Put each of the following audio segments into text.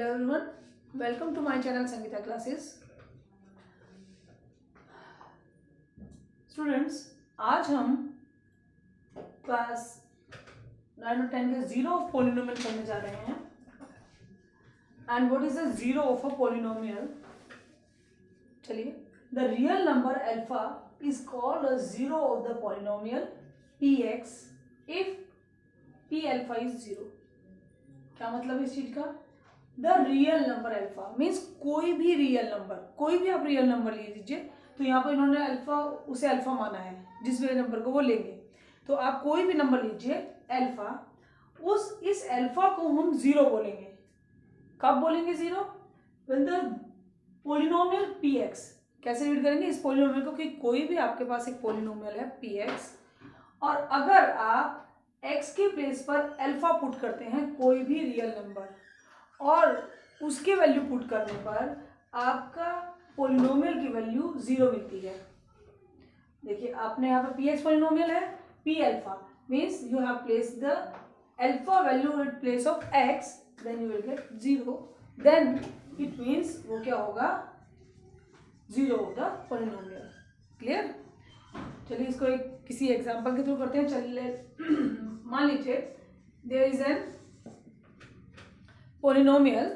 everyone, welcome to my channel Sangeeta Classes. Students, आज हम class 9 और 10 के जीरो ऑफ पोलिनोमियल करने जा रहे हैं. And what is the zero of a polynomial? चलिए, the real number alpha is called a zero of the polynomial px if p alpha is zero. क्या मतलब इस चीज का? The real number alpha means कोई भी रियल नंबर, कोई भी आप रियल नंबर ले लीजिए. तो यहाँ पर इन्होंने अल्फा, उसे अल्फा माना है, जिस भी नंबर को वो लेंगे. तो आप कोई भी नंबर लीजिए अल्फा, इस अल्फा को हम जीरो बोलेंगे. कब बोलेंगे zero? When the polynomial px. कैसे रीड करेंगे इस पोलिनोमियल को? कि कोई भी आपके पास एक पोलिनोमियल है px, और अगर आप x के प्लेस पर अल्फा पुट करते हैं, कोई भी रियल नंबर, और उसके वैल्यू पुट करने पर आपका पोलिनोमियल की वैल्यू जीरो मिलती है. देखिए, आपने यहाँ पे px पोलिनोमियल है, p alpha means you have place the alpha value at place of x, then you will get zero. Then it means वो क्या होगा? Zero of the polynomial. Clear? चलिए, इसको एक किसी एग्जाम्पल के थ्रू करते हैं. चलिए, मान लीजिए there is an polynomial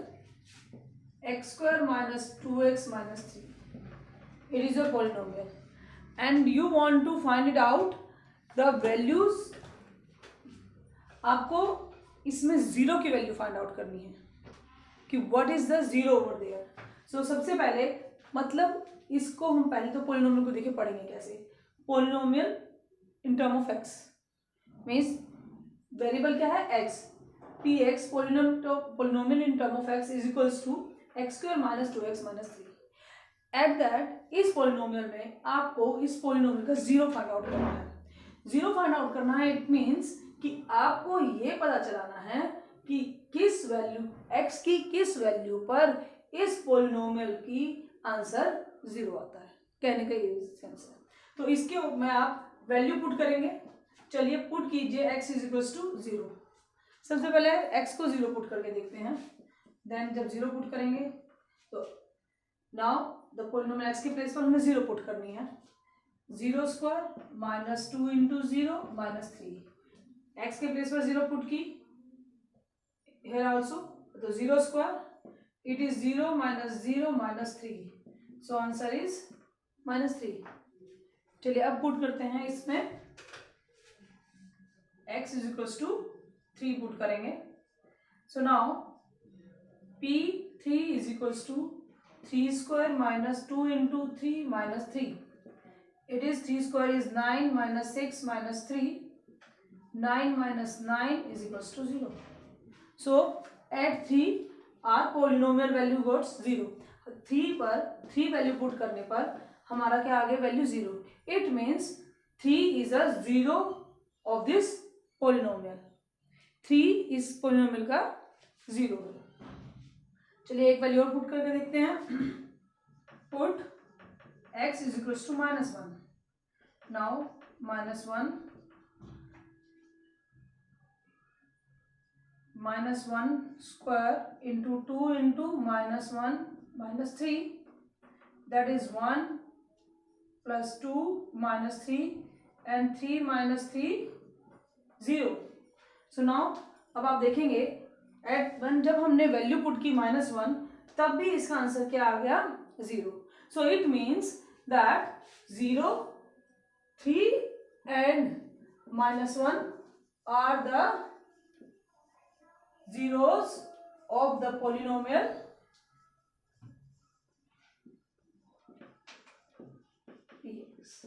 x square minus 2x minus 3. It is a polynomial and you want to find it out the values. आपको इसमें जीरो की वैल्यू फाइंड आउट करनी है कि what is the zero over there. So सबसे पहले मतलब इसको हम पहले तो पोलिनोमियल को देखे पढ़ेंगे कैसे. Polynomial in term of x means variable क्या है? x. px polynomial in term of x is equals to x square minus 2x minus 3. At that, इस पोलिनोमियल में आपको इस पोलिनोमियल का जीरो फाइंड आउट करना है. जीरो फाइंड आउट करना है, इट मीन्स कि आपको ये पता चलाना है कि किस वैल्यू x की किस वैल्यू पर इस पोलिनोमियल की आंसर जीरो आता है. कहने का ये सेंस है. तो इसके में आप वैल्यू पुट करेंगे. चलिए, पुट कीजिए x is equals to zero. सबसे पहले x को जीरो पुट करके देखते हैं. देन जब जीरो पुट करेंगे तो नाउ द पोलिनोमियल x के प्लेस पर हमें जीरो पुट करनी है. Zero square minus 2 into zero minus 3. x के प्लेस पर जीरो पुट की हेयर ऑल्सो, तो zero square it is zero minus 3. So answer is minus 3. चलिए, अब पुट करते हैं इसमें x is equals to 3 put करेंगे. So now p3 is equals to 3 square minus 2 into 3 minus 3. It is 3 square is 9 minus 6 minus 3. 9 minus 9 is equals to 0. So at 3 are polynomial value gots 0. 3 पर 3 value put करने पर हमारा क्या आ गया? Value 0. It means 3 is a zero of this polynomial. 3 इस polynomial का zero है. चलिए, एक वैल्यू और पुट करके देखते हैं. Put x is equal to minus 1. Now minus 1 square into 2 into minus 1 minus 3. That is 1 plus 2 minus 3 and 3 minus 3 0. So now अब आप देखेंगे एट 1 जब हमने वैल्यू पुट की माइनस 1, तब भी इसका आंसर क्या आ गया? 0. So it means that 0, 3 and minus 1 are the zeros of the polynomial px.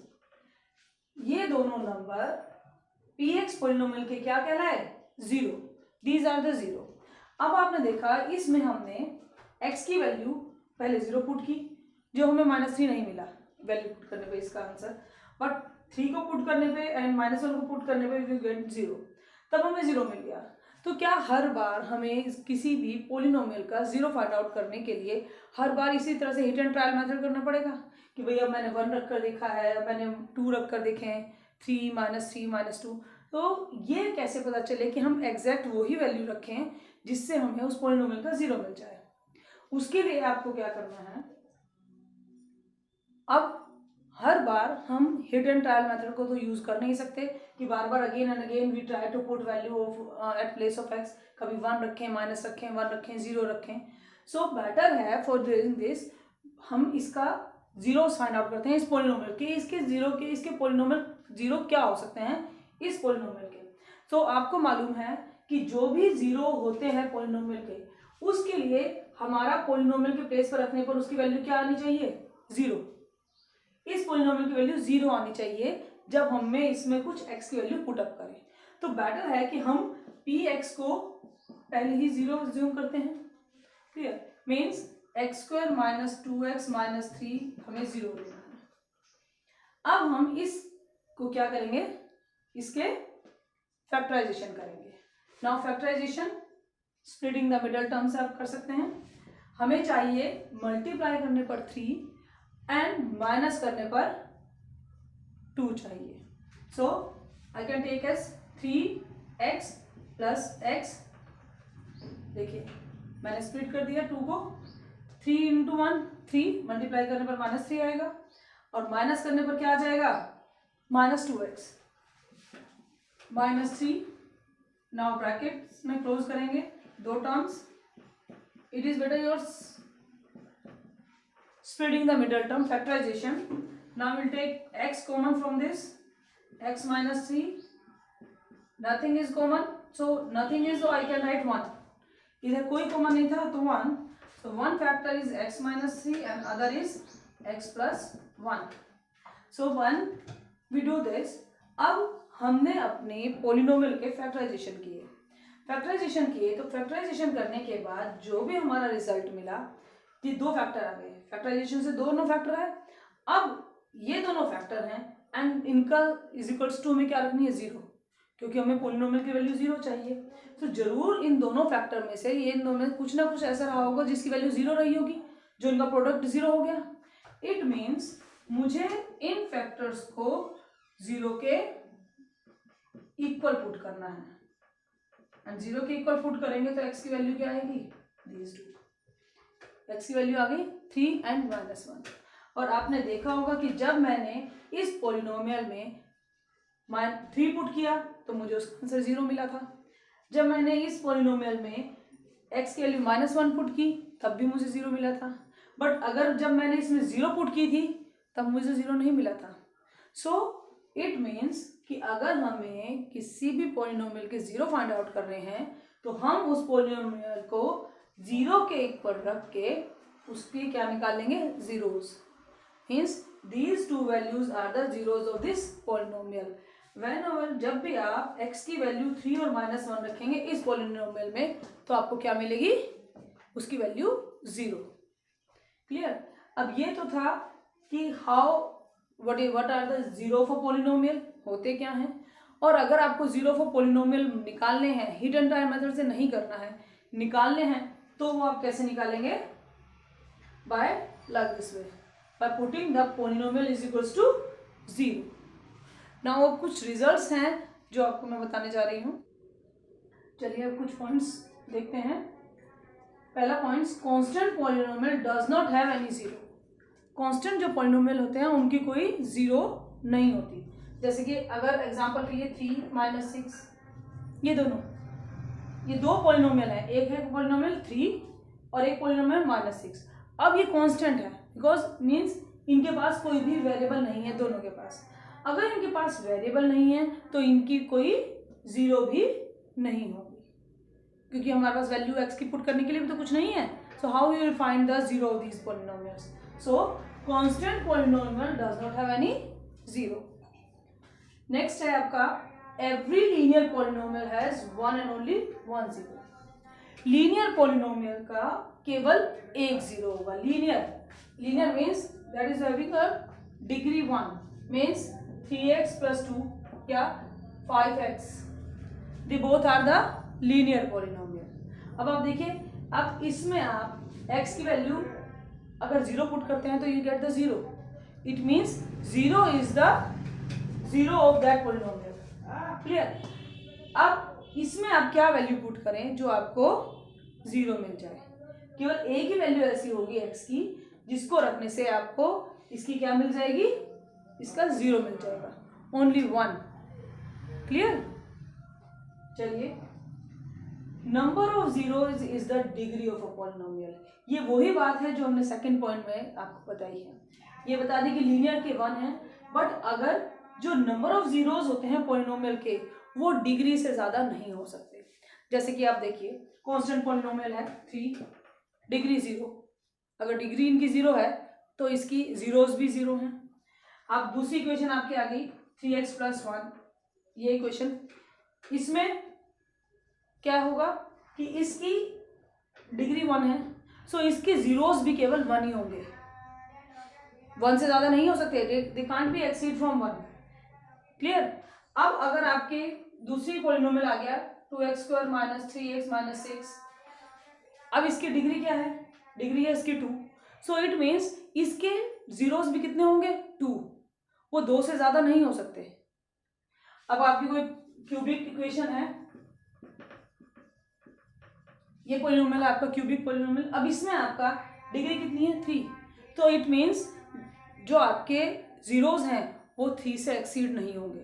ये दोनों नंबर px पोलिनोमियल के क्या कहलाए? Zero. These are the zero. अब आपने देखा इसमें हमने x की वैल्यू पहले जीरो पुट की, जो हमें माइनस 3 नहीं मिला वैल्यू पुट करने पे इसका आंसर, बट 3 को पुट करने पे एंड माइनस 1 को पुट करने पे वी गेट जीरो. तब हमें जीरो मिल गया. तो क्या हर बार हमें किसी भी पोलिनोमियल का जीरो फाइंड आउट करने के लिए हर बार इसी तरह से हिट एंड ट्रायल मेथड करना पड़ेगा कि भाई अब मैंने 1 रख कर देखा है, अब मैंने 2 रख कर देखे हैं, 3 माइनस 2. तो ये कैसे पता चले कि हम एग्जैक्ट वही वैल्यू रखें जिससे हमें उस पोलिनोमियल का जीरो मिल जाए? उसके लिए आपको क्या करना है, अब हर बार हम हिट एंड ट्रायल मेथड को तो यूज कर नहीं सकते कि बार बार again and again we try to put value of at place of x, कभी 1 रखें, माइनस रखें, 1 रखें, 0 रखें. सो बेटर है फॉर डूइंग दिस हम इसका जीरो फाइंड आउट करते हैं इस पोलिनोमियल के. इसके पोलिनोमियल जीरो क्या हो सकते हैं इस पोलिनोमियल के. तो आपको मालूम है कि जो भी जीरो होते हैं पोलिनोमियल के, उसके लिए हमारा पोलिनोमियल के प्लेस पर रखने पर उसकी वैल्यू क्या आनी चाहिए, 0. इस पोलिनोमियल की वैल्यू 0 आनी चाहिए जब हमें इसमें कुछ x की वैल्यू पुट अप करें. तो बेटर है कि हम px को पहले ही 0 अज्यूम करते हैं. Clear. Means x² minus 2x minus 3 हमें 0 लेना है. अब हम इसको क्या करेंगे, इसके फैक्टराइजेशन करेंगे. Now factorization splitting the middle term से आप कर सकते हैं. हमें चाहिए मल्टीप्लाई करने पर 3 एंड माइनस करने पर 2 चाहिए. So I can take as 3x plus x. देखिए मैंने स्प्लिट कर दिया 2 को. 3 इंटू 1 3, मल्टीप्लाई करने पर माइनस 3 आएगा और माइनस करने पर क्या आ जाएगा, minus 2x minus 3. Now bracket में क्लोज करेंगे 2 terms. It is better your splitting the middle term, factorization. Now we'll take x common from this, x minus 3. Nothing is common, so nothing is, so I can write 1. इधर कोई common नहीं था तो 1. So one factor is x minus 3 and other is x plus 1. So when we do this, अब हमने अपने polynomial के factorisation किए. तो फैक्टराइजेशन करने के बाद जो भी हमारा रिजल्ट मिला, ये 2 फैक्टर आ गए. फैक्टराइजेशन से दोनों फैक्टर है. अब ये दोनों फैक्टर हैं एंड इनका इज इक्वल्स टू में क्या रखनी है, 0, क्योंकि हमें पोलिनोमियल की वैल्यू 0 चाहिए. तो जरूर इन दोनों फैक्टर में से ये दोनों में कुछ ना कुछ ऐसा रहा होगा जिसकी वैल्यू 0 रही होगी, जो इनका प्रोडक्ट 0 हो गया. इट मीन्स मुझे इन फैक्टर्स को 0 के इक्वल पुट करना है. एंड 0 के इक्वल पुट करेंगे तो x की वैल्यू क्या आएगी, दीज 2. x की वैल्यू आ गई 3 एंड माइनस 1. और आपने देखा होगा कि जब मैंने इस पोलिनोमियल में 3 पुट किया तो मुझे उसका आंसर 0 मिला था. जब मैंने इस पोलिनोमियल में x की वैल्यू -1 पुट की तब भी मुझे 0 मिला था. बट अगर जब मैंने इसमें 0 पुट की थी तब मुझे 0 नहीं मिला था. सो इट मीन्स कि अगर हमें किसी भी पोलिनोमियल के 0 फाइंड आउट कर रहे हैं तो हम उस पोलिनोमियल को 0 के इक्वल रख के उसके क्या निकाल लेंगे, zeros. Hence these two values are the zeros of this polynomial. Whenever जब भी आप x की वैल्यू 3 और -1 रखेंगे इस पोलिनोमियल में तो आपको क्या मिलेगी, उसकी वैल्यू 0. क्लियर. अब ये तो था कि what are the zero of a polynomial, होते क्या हैं. और अगर आपको 0 of a polynomial निकालने हैं, हिट एंड ट्रायल मेथड से नहीं करना है, निकालने हैं तो वो आप कैसे निकालेंगे, bye like this way, by putting the polynomial is equals to 0. Now अब कुछ रिजल्ट्स हैं जो आपको मैं बताने जा रही हूँ. चलिए अब कुछ पॉइंट्स देखते हैं. पहला points, constant polynomial does not have any 0. Constant जो पॉलिनोमियल होते हैं उनकी कोई 0 नहीं होती. जैसे कि अगर एग्जांपल के लिए 3 माइनस 6, ये दो पॉलिनोमियल है. एक है पॉलिनोमियल 3 और एक पॉलिनोमियल -6. अब ये कांस्टेंट है बिकॉज मीन्स इनके पास कोई भी वेरिएबल नहीं है दोनों के पास. अगर इनके पास वेरिएबल नहीं है तो इनकी कोई 0 भी नहीं होगी, क्योंकि हमारे पास वैल्यू x की पुट करने के लिए भी तो कुछ नहीं है. So how you will find the 0 of these polynomials. So constant polynomial does not have any 0. Next है आपका, every linear polynomial has 1 and only 1 0. Linear polynomial का केवल एक 0 होगा. Linear means that is having a degree 1, means 3x plus 2 क्या 5x. They both are the linear polynomial. अब आप देखिए, अब इसमें आप x की वैल्यू अगर 0 पुट करते हैं तो you get the 0. It means 0 is the 0 of that polynomial. Clear. अब इसमें आप क्या वैल्यू पुट करें जो आपको 0 मिल जाए. केवल एक ही वैल्यू ऐसी होगी x की जिसको रखने से आपको इसकी क्या मिल जाएगी, इसका 0 मिल जाएगा, ओनली 1। क्लियर? चलिए, number of zeros is the degree of a polynomial. ये वही बात है जो हमने सेकंड पॉइंट में आपको बताई है। ये बता दें कि लीनियर के 1 है, बट अगर जो नंबर ऑफ जीरोज होते हैं पॉलिनोमियल के वो डिग्री से ज्यादा नहीं हो सकते। जैसे कि आप देखिए कांस्टेंट पॉलिनोमियल है 3, डिग्री 0। अगर डिग्री इनकी 0 है तो इसकी जीरोज भी 0 हैं। अब दूसरी इक्वेशन आपकी आ गई 3x + 1, ये इक्वेशन, इसमें क्या होगा कि इसकी डिग्री 1 है, सो इसके जीरोस भी केवल 1 ही होंगे, 1 से ज्यादा नहीं हो सकते, they can't be exceed from 1। Clear? अब अगर आपके दूसरी पॉलिनोमियल आ गया 2x² - 3x - 6, अब इसकी डिग्री क्या है, डिग्री है इसकी 2, सो इट मीन्स इसके जीरोस भी कितने होंगे, 2, वो 2 से ज्यादा नहीं हो सकते। अब आपकी कोई क्यूबिक इक्वेशन है, ये पॉलिनोमियल है आपका क्यूबिक पॉलिनोमियल, अब इसमें आपका डिग्री कितनी है, 3, तो इट मीन्स जो आपके जीरोस हैं वो 3 से एक्सीड नहीं होंगे।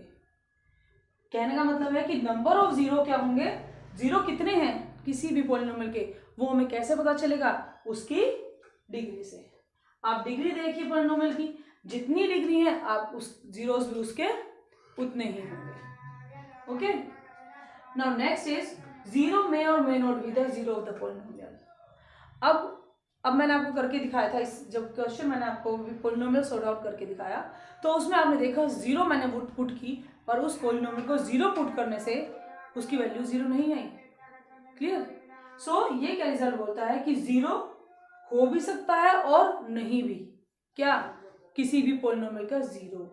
कहने का मतलब है कि नंबर ऑफ जीरो क्या होंगे, जीरो कितने हैं किसी भी पॉलिनोमियल के, वो हमें कैसे पता चलेगा, उसकी डिग्री से। आप डिग्री देखिए पॉलिनोमियल की, जितनी डिग्री है आप उस जीरोस भी उसके उतने ही होंगे। Okay, now next is zero may और may not be the zero of the polynomial. अब मैंने आपको करके दिखाया था, इस जब क्वेश्चन मैंने आपको पॉलिनोमियल सॉर्ट आउट करके दिखाया तो उसमें आपने देखा 0 मैंने पुट की और उस पॉलिनोमियल को 0 पुट करने से उसकी वैल्यू 0 नहीं आई। क्लियर? सो ये क्या रिजल्ट बोलता है कि 0 हो भी सकता है और नहीं भी, क्या, किसी भी पॉलिनोमियल का 0।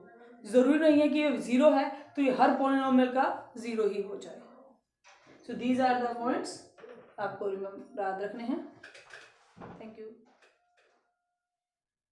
जरूरी नहीं है कि ये 0 है तो ये हर पॉलिनोमियल का 0 ही हो जाए। So these are the points आपको याद रखने हैं। Thank you.